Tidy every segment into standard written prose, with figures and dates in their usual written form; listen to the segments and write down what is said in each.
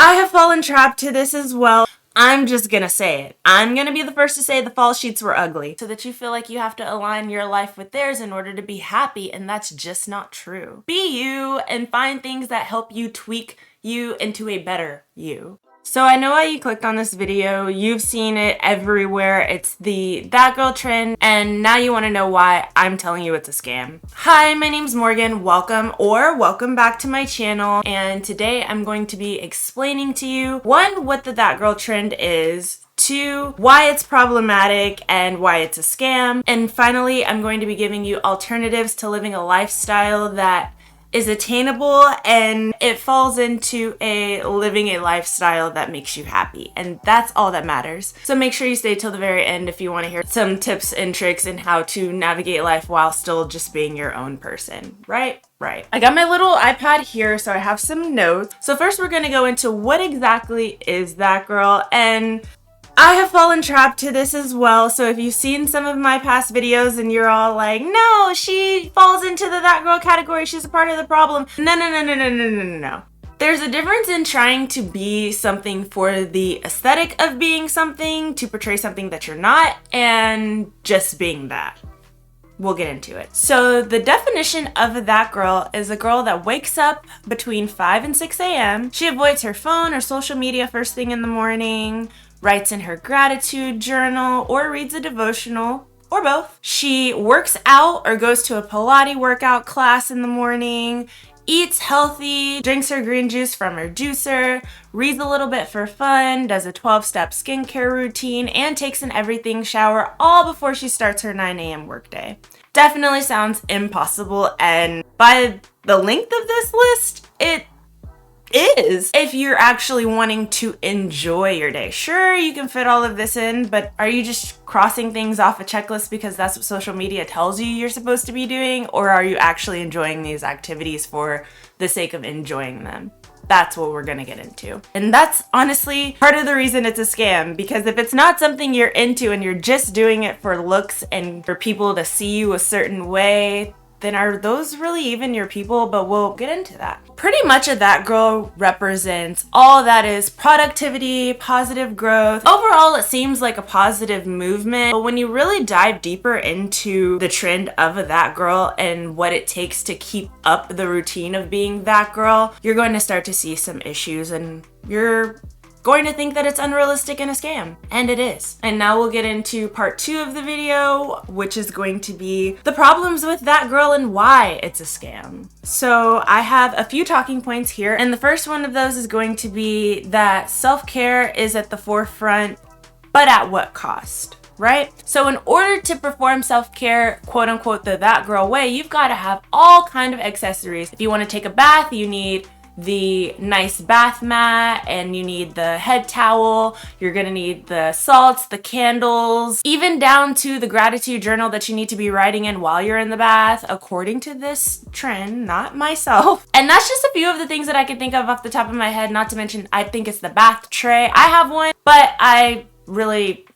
I have fallen trapped to this as well. I'm just gonna say it. I'm gonna be the first to say the fall sheets were ugly, so that you feel like you have to align your life with theirs in order to be happy, and that's just not true. Be you and find things that help you tweak you into a better you. So I know why you clicked on this video. You've seen it everywhere. It's the that girl trend, and now you want to know why I'm telling you it's a scam. Hi, my name's Morgan. Welcome back to my channel. And today I'm going to be explaining to you, one, what the that girl trend is, two, why it's problematic and why it's a scam, and finally, I'm going to be giving you alternatives to living a lifestyle that is attainable and it falls into living a lifestyle that makes you happy, and that's all that matters. So make sure you stay till the very end if you want to hear some tips and tricks in how to navigate life while still just being your own person, right? I got my little iPad here, so I have some notes. So first we're gonna go into what exactly is that girl, and I have fallen trapped to this as well. So if you've seen some of my past videos and you're all like, no, she falls into the that girl category, she's a part of the problem. No. There's a difference in trying to be something for the aesthetic of being something, to portray something that you're not, and just being that. We'll get into it. So the definition of a that girl is a girl that wakes up between 5 and 6 a.m. She avoids her phone or social media first thing in the morning, writes in her gratitude journal, or reads a devotional, or both. She works out or goes to a Pilates workout class in the morning, eats healthy, drinks her green juice from her juicer, reads a little bit for fun, does a 12-step skincare routine, and takes an everything shower all before she starts her 9 a.m. workday. Definitely sounds impossible, and by the length of this list, it is. If you're actually wanting to enjoy your day. Sure, you can fit all of this in, but are you just crossing things off a checklist because that's what social media tells you you're supposed to be doing? Or are you actually enjoying these activities for the sake of enjoying them? That's what we're gonna get into. And that's honestly part of the reason it's a scam, because if it's not something you're into and you're just doing it for looks and for people to see you a certain way, then are those really even your people? But we'll get into that. Pretty much a that girl represents all that is productivity, positive growth. Overall, it seems like a positive movement, but when you really dive deeper into the trend of a that girl and what it takes to keep up the routine of being that girl, you're going to start to see some issues, and you're going to think that it's unrealistic and a scam, and it is. And now we'll get into part 2 of the video, which is going to be the problems with that girl and why it's a scam. So I have a few talking points here, and the first one of those is going to be that self-care is at the forefront, but at what cost? Right? So in order to perform self-care, quote unquote, the that girl way, you've got to have all kind of accessories. If you want to take a bath, you need the nice bath mat, and you need the head towel, you're gonna need the salts, the candles, even down to the gratitude journal that you need to be writing in while you're in the bath, according to this trend, not myself. And that's just a few of the things that I can think of off the top of my head, not to mention I think it's the bath tray. I have one, but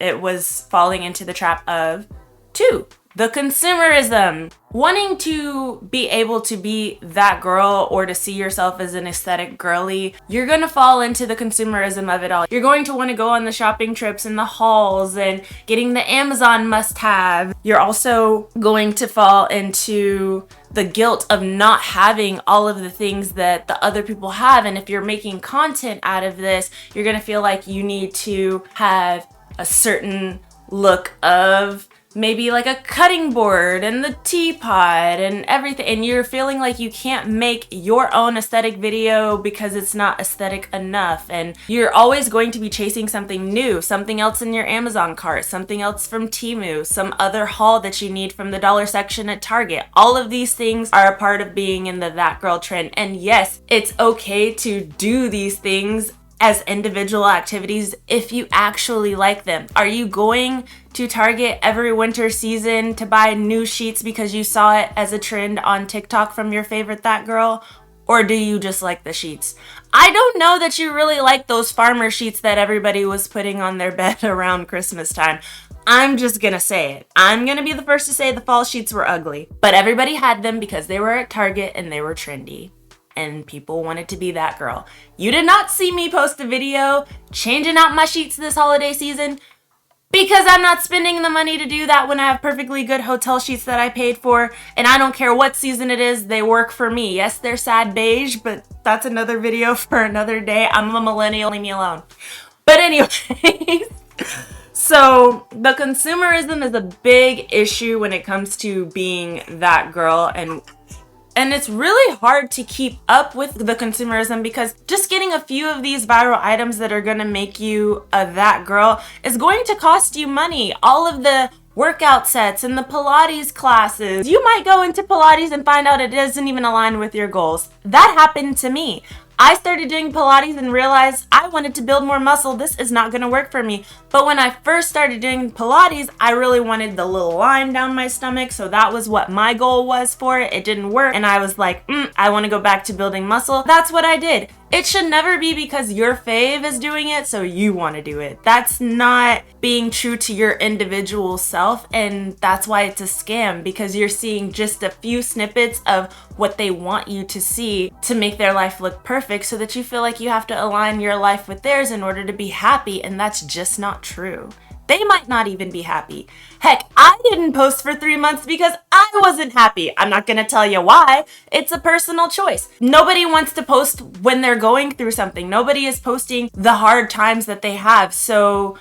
it was falling into the trap of 2. The consumerism. Wanting to be able to be that girl or to see yourself as an aesthetic girly, you're gonna fall into the consumerism of it all. You're going to want to go on the shopping trips and the hauls and getting the Amazon must-have. You're also going to fall into the guilt of not having all of the things that the other people have. And if you're making content out of this, you're gonna feel like you need to have a certain look of maybe like a cutting board and the teapot and everything, and you're feeling like you can't make your own aesthetic video because it's not aesthetic enough, and you're always going to be chasing something new, something else in your Amazon cart, something else from Temu, some other haul that you need from the dollar section at Target. All of these things are a part of being in the that girl trend, and yes, it's okay to do these things as individual activities if you actually like them. Are you going to Target every winter season to buy new sheets because you saw it as a trend on TikTok from your favorite that girl? Or do you just like the sheets? I don't know that you really like those farmer sheets that everybody was putting on their bed around Christmas time. I'm just gonna say it. I'm gonna be the first to say the fall sheets were ugly, but everybody had them because they were at Target and they were trendy. and people wanted to be that girl. You did not see me post a video changing out my sheets this holiday season because I'm not spending the money to do that when I have perfectly good hotel sheets that I paid for, and I don't care what season it is, they work for me. Yes, they're sad beige, but that's another video for another day. I'm a millennial, leave me alone. But anyways, so the consumerism is a big issue when it comes to being that girl, and it's really hard to keep up with the consumerism because just getting a few of these viral items that are gonna make you a that girl is going to cost you money. All of the workout sets and the Pilates classes. You might go into Pilates and find out it doesn't even align with your goals. That happened to me. I started doing Pilates and realized I wanted to build more muscle. This is not going to work for me. But when I first started doing Pilates, I really wanted the little line down my stomach. So that was what my goal was for it. It didn't work. And I was like, I want to go back to building muscle. That's what I did. It should never be because your fave is doing it, so you want to do it. That's not being true to your individual self, and that's why it's a scam, because you're seeing just a few snippets of what they want you to see to make their life look perfect so that you feel like you have to align your life with theirs in order to be happy, and that's just not true. They might not even be happy. Heck, I didn't post for 3 months because I wasn't happy. I'm not gonna tell you why. It's a personal choice. Nobody wants to post when they're going through something. Nobody is posting the hard times that they have. So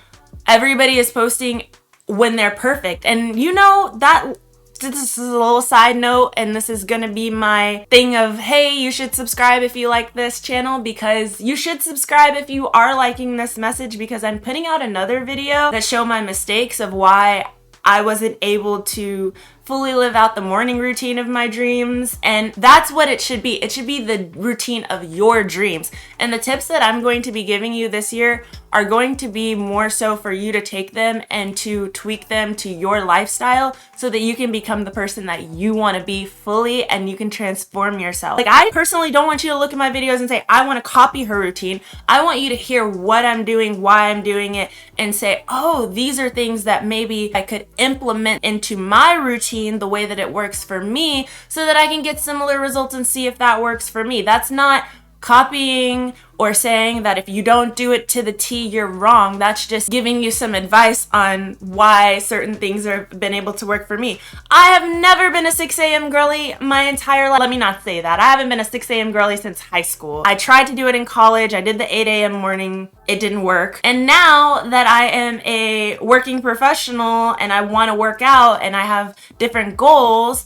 everybody is posting when they're perfect. And you know that. This is a little side note, and this is gonna be my thing of, hey, you should subscribe if you like this channel, because you should subscribe if you are liking this message, because I'm putting out another video that show my mistakes of why I wasn't able to fully live out the morning routine of my dreams, and that's what it should be. It should be the routine of your dreams. And the tips that I'm going to be giving you this year are going to be more so for you to take them and to tweak them to your lifestyle so that you can become the person that you want to be fully, and you can transform yourself. Like, I personally don't want you to look at my videos and say, I want to copy her routine. I want you to hear what I'm doing, why I'm doing it, and say, oh, these are things that maybe I could implement into my routine the way that it works for me so that I can get similar results and see if that works for me. That's not copying or saying that if you don't do it to the T, you're wrong. That's just giving you some advice on why certain things have been able to work for me. I have never been a 6 a.m. girly my entire life. Let me not say that. I haven't been a 6 a.m. girly since high school. I tried to do it in college. I did the 8 a.m. morning. It didn't work. And now that I am a working professional and I want to work out and I have different goals,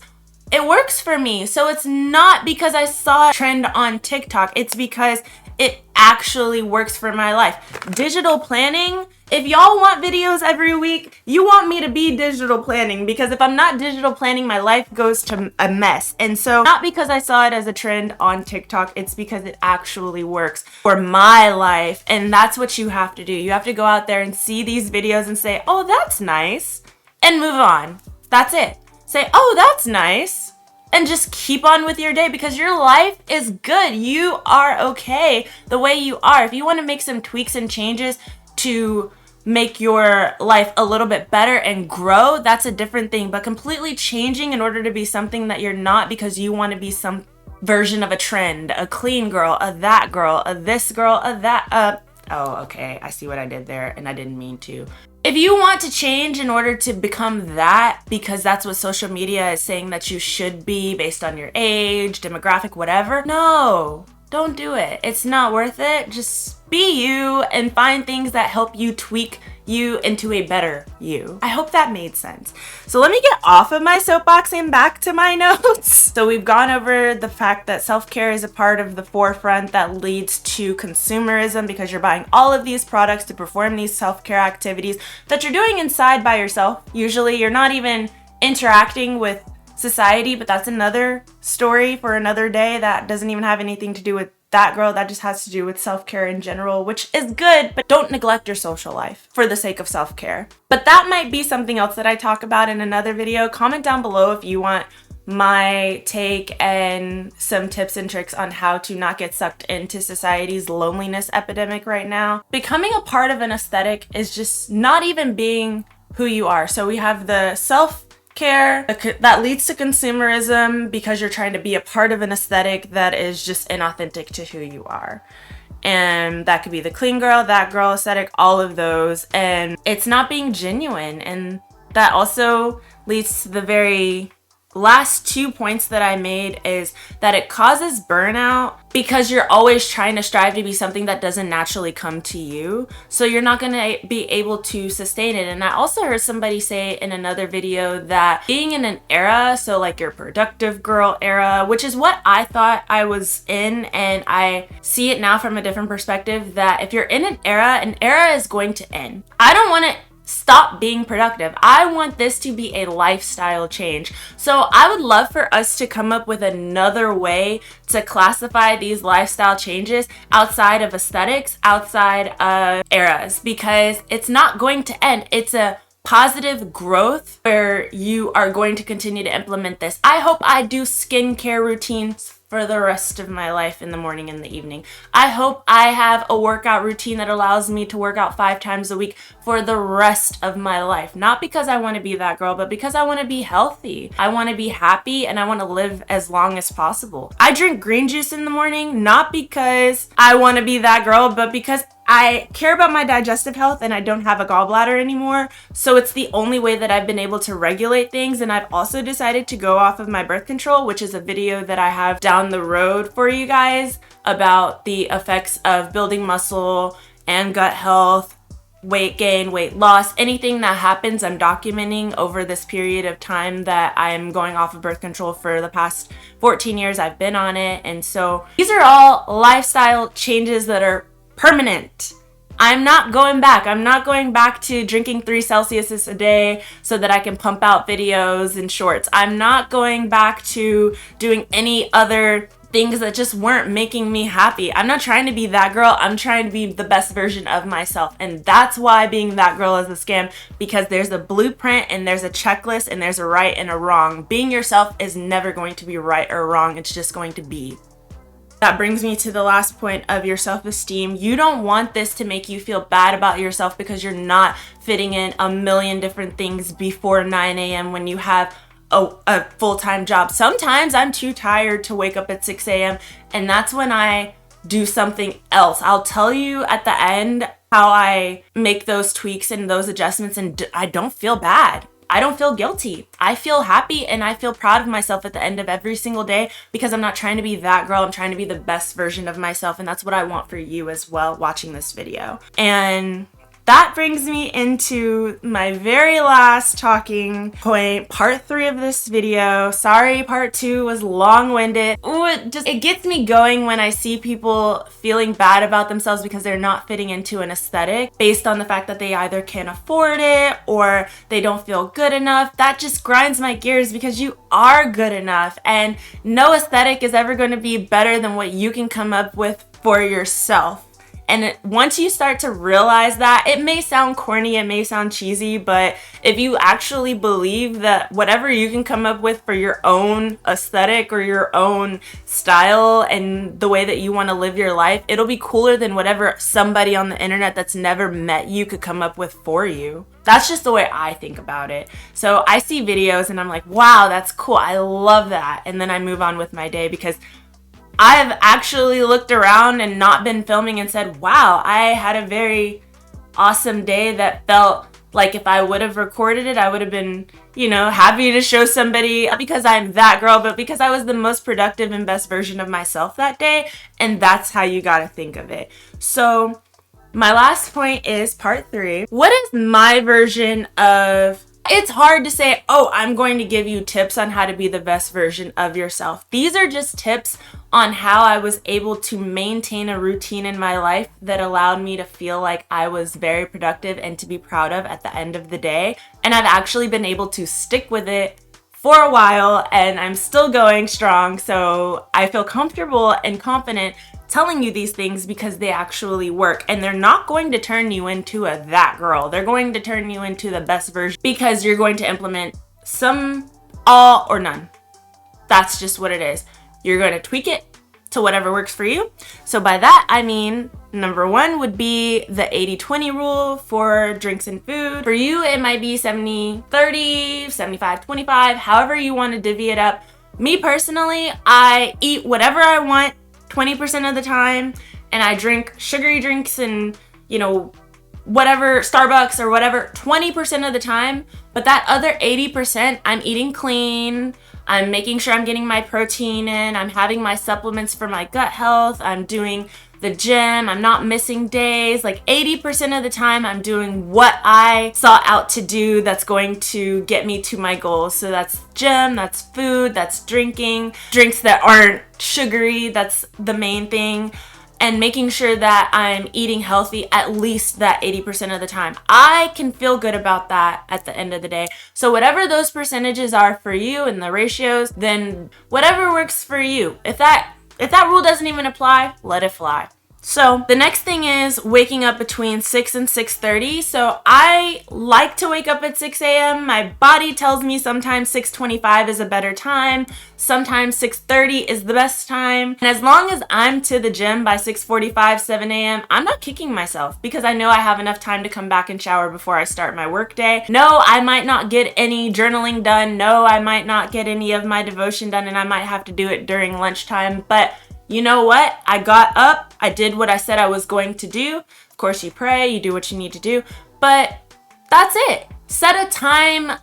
it works for me. So it's not because I saw a trend on TikTok. It's because it actually works for my life. Digital planning, if y'all want videos every week, you want me to be digital planning, because if I'm not digital planning, my life goes to a mess. And so not because I saw it as a trend on TikTok, it's because it actually works for my life. And that's what you have to do. You have to go out there and see these videos and say, oh, that's nice, and move on. That's it. Say, oh, that's nice, and just keep on with your day, because your life is good. You are okay the way you are. If you want to make some tweaks and changes to make your life a little bit better and grow, that's a different thing. But completely changing in order to be something that you're not because you want to be some version of a trend, a clean girl, a that girl, a this girl, a that, oh, okay, I see what I did there, and I didn't mean to. If you want to change in order to become that, because that's what social media is saying that you should be based on your age, demographic, whatever, no, don't do it. It's not worth it. Just be you and find things that help you tweak you into a better you. I hope that made sense. So let me get off of my soapbox and back to my notes. So we've gone over the fact that self-care is a part of the forefront that leads to consumerism, because you're buying all of these products to perform these self-care activities that you're doing inside by yourself. Usually you're not even interacting with society, but that's another story for another day. That doesn't even have anything to do with that girl. That just has to do with self-care in general, which is good, but don't neglect your social life for the sake of self-care. But that might be something else that I talk about in another video. Comment down below if you want my take and some tips and tricks on how to not get sucked into society's loneliness epidemic right now. Becoming a part of an aesthetic is just not even being who you are. So we have the self care that leads to consumerism because you're trying to be a part of an aesthetic that is just inauthentic to who you are. And that could be the clean girl, that girl aesthetic, all of those. And it's not being genuine. And that also leads to the very last 2 points that I made, is that it causes burnout because you're always trying to strive to be something that doesn't naturally come to you. So you're not going to be able to sustain it. And I also heard somebody say in another video that being in an era, so like your productive girl era, which is what I thought I was in, and I see it now from a different perspective, that if you're in an era is going to end. I don't want to stop being productive. I want this to be a lifestyle change. So I would love for us to come up with another way to classify these lifestyle changes outside of aesthetics, outside of eras, because it's not going to end. It's a positive growth where you are going to continue to implement this. I hope I do skincare routines for the rest of my life in the morning and the evening. I hope I have a workout routine that allows me to work out 5 times a week for the rest of my life. Not because I want to be that girl, but because I want to be healthy. I want to be happy and I want to live as long as possible. I drink green juice in the morning, not because I want to be that girl, but because I care about my digestive health and I don't have a gallbladder anymore. So it's the only way that I've been able to regulate things. And I've also decided to go off of my birth control, which is a video that I have down the road for you guys about the effects of building muscle and gut health, weight gain, weight loss, anything that happens. I'm documenting over this period of time that I'm going off of birth control. For the past 14 years I've been on it. And so these are all lifestyle changes that are permanent. I'm not going back. I'm not going back to drinking 3 Celsius a day so that I can pump out videos and shorts. I'm not going back to doing any other things that just weren't making me happy. I'm not trying to be that girl. I'm trying to be the best version of myself. And that's why being that girl is a scam, because there's a blueprint and there's a checklist and there's a right and a wrong. Being yourself is never going to be right or wrong. It's just going to be. That brings me to the last point of your self-esteem. You don't want this to make you feel bad about yourself because you're not fitting in a million different things before 9 a.m. when you have a full-time job. Sometimes I'm too tired to wake up at 6 a.m. and that's when I do something else. I'll tell you at the end how I make those tweaks and those adjustments, and I don't feel bad. I don't feel guilty. I feel happy and I feel proud of myself at the end of every single day because I'm not trying to be that girl. I'm trying to be the best version of myself, and that's what I want for you as well watching this video. And that brings me into my very last talking point, part 3 of this video. Sorry, part 2 was long-winded. Ooh, it gets me going when I see people feeling bad about themselves because they're not fitting into an aesthetic based on the fact that they either can't afford it or they don't feel good enough. That just grinds my gears because you are good enough, and no aesthetic is ever going to be better than what you can come up with for yourself. And once you start to realize that, it may sound corny, it may sound cheesy, but if you actually believe that whatever you can come up with for your own aesthetic or your own style and the way that you want to live your life, it'll be cooler than whatever somebody on the internet that's never met you could come up with for you. That's just the way I think about it. So I see videos and I'm like, wow, that's cool. I love that. And then I move on with my day because I've actually looked around and not been filming and said, wow, I had a very awesome day that felt like if I would have recorded it, I would have been, happy to show somebody, not because I'm that girl, but because I was the most productive and best version of myself that day. And that's how you got to think of it. So my last point is part 3. What is my version of... It's hard to say, oh, I'm going to give you tips on how to be the best version of yourself. These are just tips on how I was able to maintain a routine in my life that allowed me to feel like I was very productive and to be proud of at the end of the day. And I've actually been able to stick with it for a while and I'm still going strong. So I feel comfortable and confident telling you these things because they actually work, and they're not going to turn you into a that girl. They're going to turn you into the best version because you're going to implement some, all, or none. That's just what it is. You're going to tweak it to whatever works for you. So by that, I mean Number one would be the 80-20 rule for drinks and food. For you, it might be 70-30, 75-25, however you want to divvy it up. Me personally, I eat whatever I want 20% of the time, and I drink sugary drinks and, whatever, Starbucks or whatever, 20% of the time. But that other 80%, I'm eating clean. I'm making sure I'm getting my protein in. I'm having my supplements for my gut health. I'm doing the gym. I'm not missing days. Like 80% of the time, I'm doing what I sought out to do that's going to get me to my goals. So that's gym, that's food, that's drinking, drinks that aren't sugary. That's the main thing. And making sure that I'm eating healthy at least that 80% of the time. I can feel good about that at the end of the day. So whatever those percentages are for you and the ratios, then whatever works for you. If that rule doesn't even apply, let it fly. So the next thing is waking up between 6 and 6:30. So I like to wake up at 6 a.m. My body tells me sometimes 6:25 is a better time. Sometimes 6:30 is the best time. And as long as I'm to the gym by 6:45, 7 a.m., I'm not kicking myself because I know I have enough time to come back and shower before I start my work day. No, I might not get any journaling done. No, I might not get any of my devotion done, and I might have to do it during lunchtime. But you know what? I got up, I did what I said I was going to do. Of course, you pray, you do what you need to do, but that's it. Set a time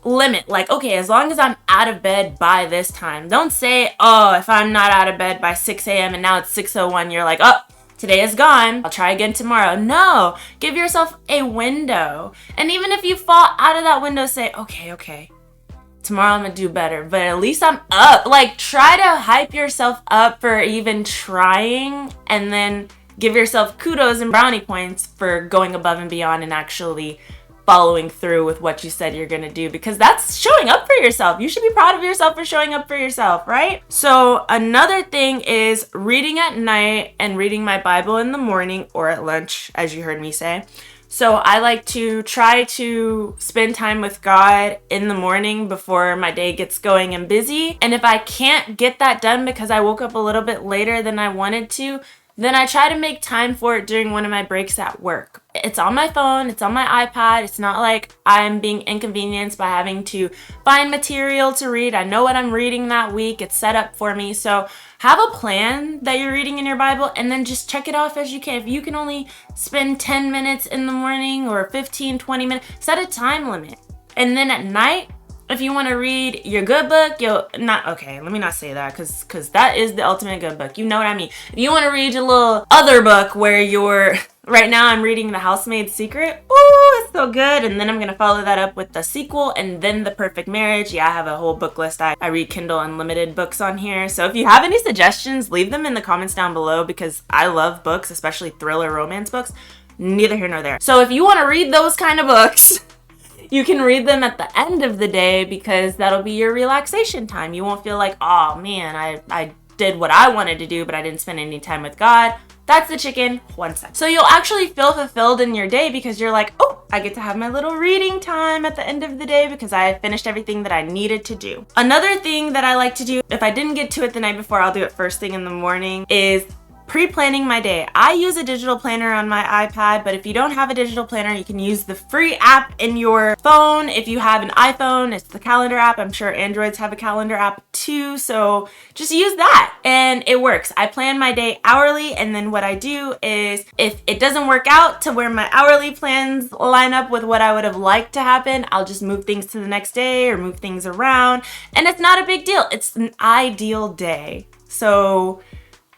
limit. Like, okay, as long as I'm out of bed by this time. Don't say, oh, if I'm not out of bed by 6 a.m. and now it's 6:01, you're like, oh, today is gone. I'll try again tomorrow. No, give yourself a window. And even if you fall out of that window, say, okay. Tomorrow I'm gonna do better, but at least I'm up. Like, try to hype yourself up for even trying, and then give yourself kudos and brownie points for going above and beyond and actually following through with what you said you're gonna do, because that's showing up for yourself. You should be proud of yourself for showing up for yourself, right? So another thing is reading at night and reading my Bible in the morning or at lunch, as you heard me say. So I like to try to spend time with God in the morning before my day gets going and busy. And if I can't get that done because I woke up a little bit later than I wanted to, then I try to make time for it during one of my breaks at work. It's on my phone, it's on my iPad. It's not like I'm being inconvenienced by having to find material to read. I know what I'm reading that week. It's set up for me. So have a plan that you're reading in your Bible and then just check it off as you can. If you can only spend 10 minutes in the morning or 15, 20 minutes, set a time limit. And then at night, if you want to read your good book, let me not say that because that is the ultimate good book. You know what I mean? If you want to read your little other book where right now I'm reading The Housemaid's Secret. Ooh, it's so good. And then I'm going to follow that up with the sequel and then The Perfect Marriage. Yeah, I have a whole book list. I read Kindle Unlimited books on here. So if you have any suggestions, leave them in the comments down below because I love books, especially thriller romance books. Neither here nor there. So if you want to read those kind of books, you can read them at the end of the day because that'll be your relaxation time. You won't feel like, oh man, I did what I wanted to do, but I didn't spend any time with God. That's the chicken, 1 second. So you'll actually feel fulfilled in your day because you're like, oh, I get to have my little reading time at the end of the day because I finished everything that I needed to do. Another thing that I like to do, if I didn't get to it the night before, I'll do it first thing in the morning, is pre-planning my day. I use a digital planner on my iPad, but if you don't have a digital planner, you can use the free app in your phone. If you have an iPhone, it's the calendar app. I'm sure Androids have a calendar app too, so just use that and it works. I plan my day hourly, and then what I do is if it doesn't work out to where my hourly plans line up with what I would have liked to happen, I'll just move things to the next day or move things around, and it's not a big deal. It's an ideal day. So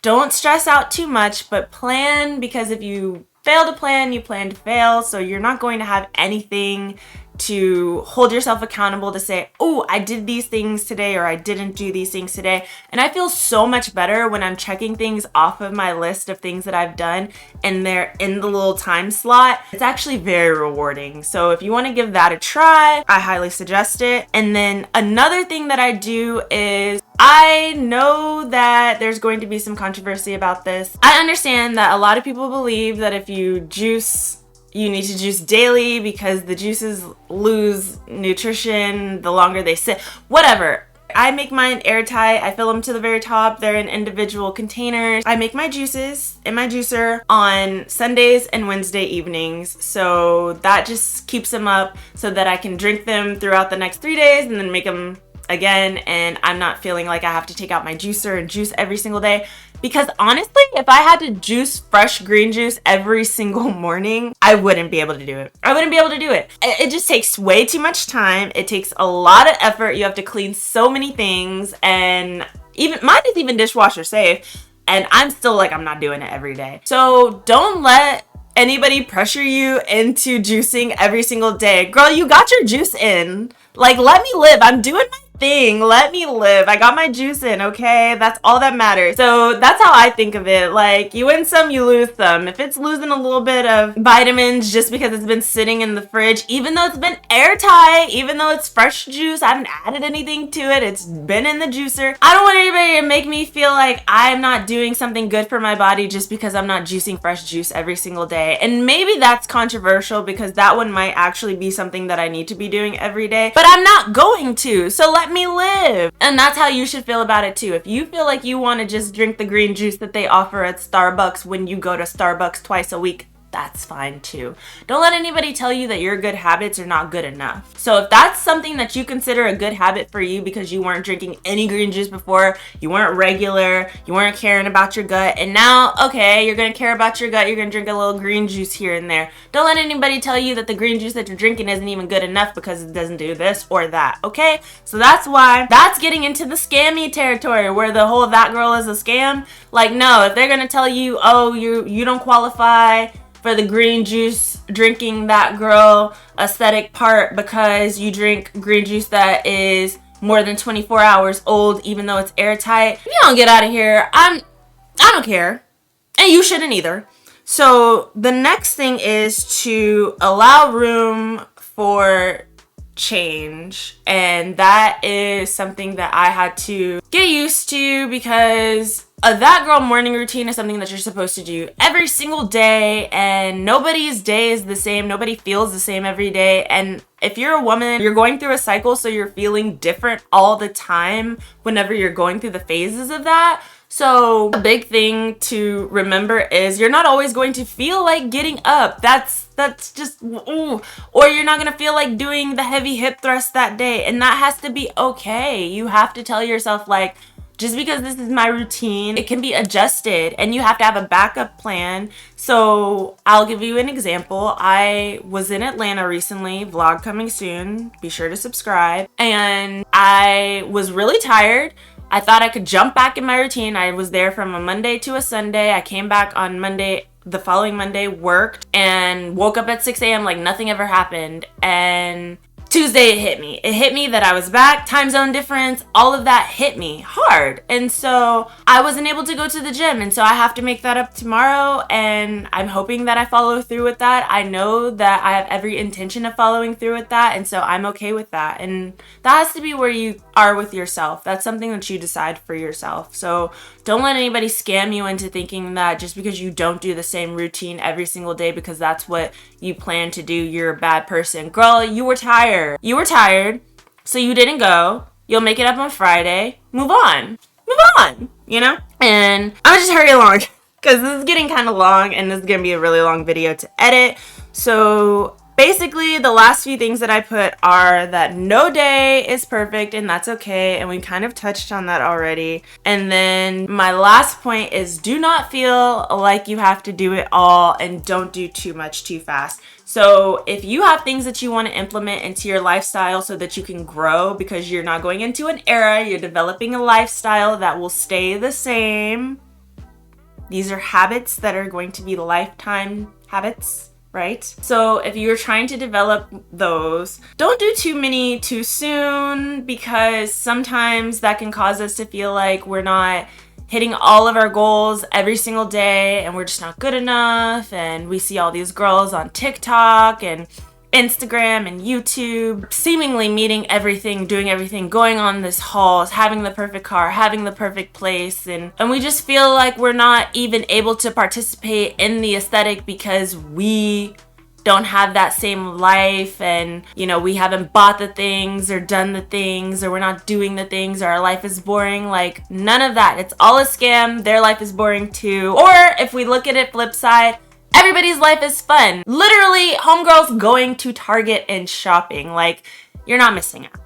don't stress out too much, but plan, because if you fail to plan, you plan to fail. So you're not going to have anything to hold yourself accountable to say, oh, I did these things today or I didn't do these things today. And I feel so much better when I'm checking things off of my list of things that I've done and they're in the little time slot. It's actually very rewarding. So if you want to give that a try, I highly suggest it. And then another thing that I do is I know that there's going to be some controversy about this. I understand that a lot of people believe that if you juice, you need to juice daily because the juices lose nutrition the longer they sit. Whatever. I make mine airtight. I fill them to the very top. They're in individual containers. I make my juices in my juicer on Sundays and Wednesday evenings. So that just keeps them up so that I can drink them throughout the next 3 days and then make them again. And I'm not feeling like I have to take out my juicer and juice every single day. Because honestly, if I had to juice fresh green juice every single morning, I wouldn't be able to do it. I wouldn't be able to do it. It just takes way too much time. It takes a lot of effort. You have to clean so many things, and even mine is even dishwasher safe, and I'm still like, I'm not doing it every day. So don't let anybody pressure you into juicing every single day. Girl, you got your juice in. Like, let me live. I'm doing my thing. Let me live. I got my juice in, okay? That's all that matters. So that's how I think of it. Like, you win some, you lose some. If it's losing a little bit of vitamins just because it's been sitting in the fridge, even though it's been airtight, even though it's fresh juice, I haven't added anything to it, it's been in the juicer. I don't want anybody to make me feel like I'm not doing something good for my body just because I'm not juicing fresh juice every single day. And maybe that's controversial because that one might actually be something that I need to be doing every day, but I'm not going to. So let me live. And that's how you should feel about it too. If you feel like you want to just drink the green juice that they offer at Starbucks when you go to Starbucks twice a week, that's fine too. Don't let anybody tell you that your good habits are not good enough. So if that's something that you consider a good habit for you because you weren't drinking any green juice before, you weren't regular, you weren't caring about your gut, and now, okay, you're gonna care about your gut, you're gonna drink a little green juice here and there. Don't let anybody tell you that the green juice that you're drinking isn't even good enough because it doesn't do this or that, okay? So that's why that's getting into the scammy territory where the whole that girl is a scam. Like, no, if they're gonna tell you, oh, you don't qualify for the green juice drinking that girl aesthetic part because you drink green juice that is more than 24 hours old even though it's airtight, you don't get out of here. I don't care, and you shouldn't either. So the next thing is to allow room for change, and that is something that I had to get used to because a that girl morning routine is something that you're supposed to do every single day, and nobody's day is the same. Nobody feels the same every day. And if you're a woman, you're going through a cycle, so you're feeling different all the time whenever you're going through the phases of that. So a big thing to remember is you're not always going to feel like getting up. That's just, ooh. Or you're not going to feel like doing the heavy hip thrust that day. And that has to be okay. You have to tell yourself, like, just because this is my routine, it can be adjusted, and you have to have a backup plan. So I'll give you an example. I was in Atlanta recently, vlog coming soon. Be sure to subscribe. And I was really tired. I thought I could jump back in my routine. I was there from a Monday to a Sunday. I came back on Monday, the following Monday, worked, and woke up at 6 a.m. like nothing ever happened. And Tuesday it hit me. It hit me that I was back, time zone difference, all of that hit me hard. And so I wasn't able to go to the gym. And so I have to make that up tomorrow. And I'm hoping that I follow through with that. I know that I have every intention of following through with that. And so I'm okay with that. And that has to be where you are with yourself. That's something that you decide for yourself. So don't let anybody scam you into thinking that just because you don't do the same routine every single day because that's what you plan to do, you're a bad person. Girl, you were tired. You were tired, so you didn't go. You'll make it up on Friday. Move on. Move on, you know? And I'm gonna just hurry along because this is getting kind of long and this is gonna be a really long video to edit. So basically, the last few things that I put are that no day is perfect and that's okay. And we kind of touched on that already. And then my last point is do not feel like you have to do it all and don't do too much too fast. So if you have things that you want to implement into your lifestyle so that you can grow because you're not going into an era, you're developing a lifestyle that will stay the same. These are habits that are going to be lifetime habits. Right? So if you're trying to develop those, don't do too many too soon because sometimes that can cause us to feel like we're not hitting all of our goals every single day and we're just not good enough. And we see all these girls on TikTok and Instagram and YouTube seemingly meeting everything, doing everything, going on this hauls, having the perfect car, having the perfect place, and we just feel like we're not even able to participate in the aesthetic because we don't have that same life, and you know, we haven't bought the things or done the things, or we're not doing the things, or our life is boring. Like, none of that. It's all a scam. Their life is boring too. Or if we look at it flip side, everybody's life is fun. Literally, homegirls going to Target and shopping. Like, you're not missing out.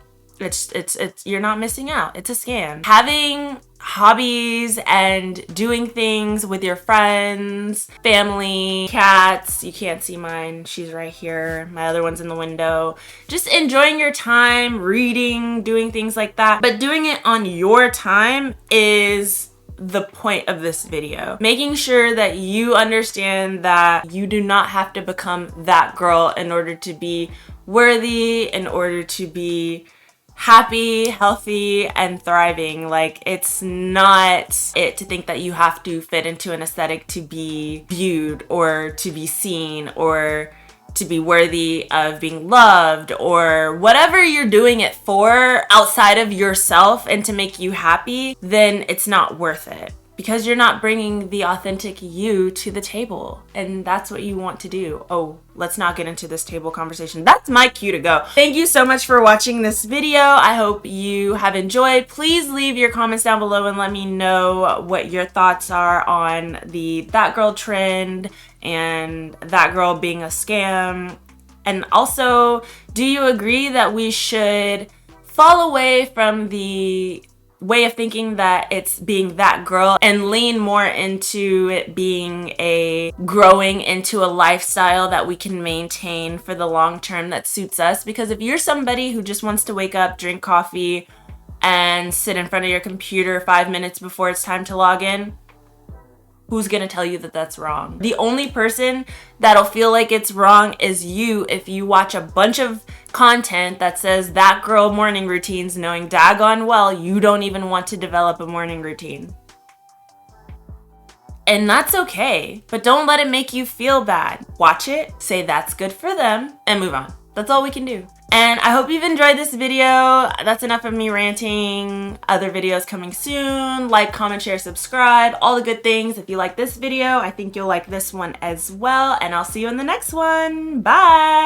You're not missing out. It's a scam. Having hobbies and doing things with your friends, family, cats. You can't see mine. She's right here. My other one's in the window. Just enjoying your time, reading, doing things like that. But doing it on your time is the point of this video. Making sure that you understand that you do not have to become that girl in order to be worthy, in order to be happy, healthy, and thriving. Like, it's not it to think that you have to fit into an aesthetic to be viewed or to be seen or to be worthy of being loved, or whatever you're doing it for outside of yourself and to make you happy, then it's not worth it. Because you're not bringing the authentic you to the table. And that's what you want to do. Oh, let's not get into this table conversation. That's my cue to go. Thank you so much for watching this video. I hope you have enjoyed. Please leave your comments down below and let me know what your thoughts are on the that girl trend and that girl being a scam. And also, do you agree that we should fall away from the way of thinking that it's being that girl and lean more into it being a growing into a lifestyle that we can maintain for the long term that suits us? Because if you're somebody who just wants to wake up, drink coffee, and sit in front of your computer 5 minutes before it's time to log in, who's gonna tell you that that's wrong? The only person that'll feel like it's wrong is you if you watch a bunch of content that says that girl morning routines, knowing daggone well you don't even want to develop a morning routine. And that's okay, but don't let it make you feel bad. Watch it, say that's good for them, and move on. That's all we can do. And I hope you've enjoyed this video. That's enough of me ranting. Other videos coming soon. Like, comment, share, subscribe, all the good things. If you like this video, I think you'll like this one as well. And I'll see you in the next one. Bye.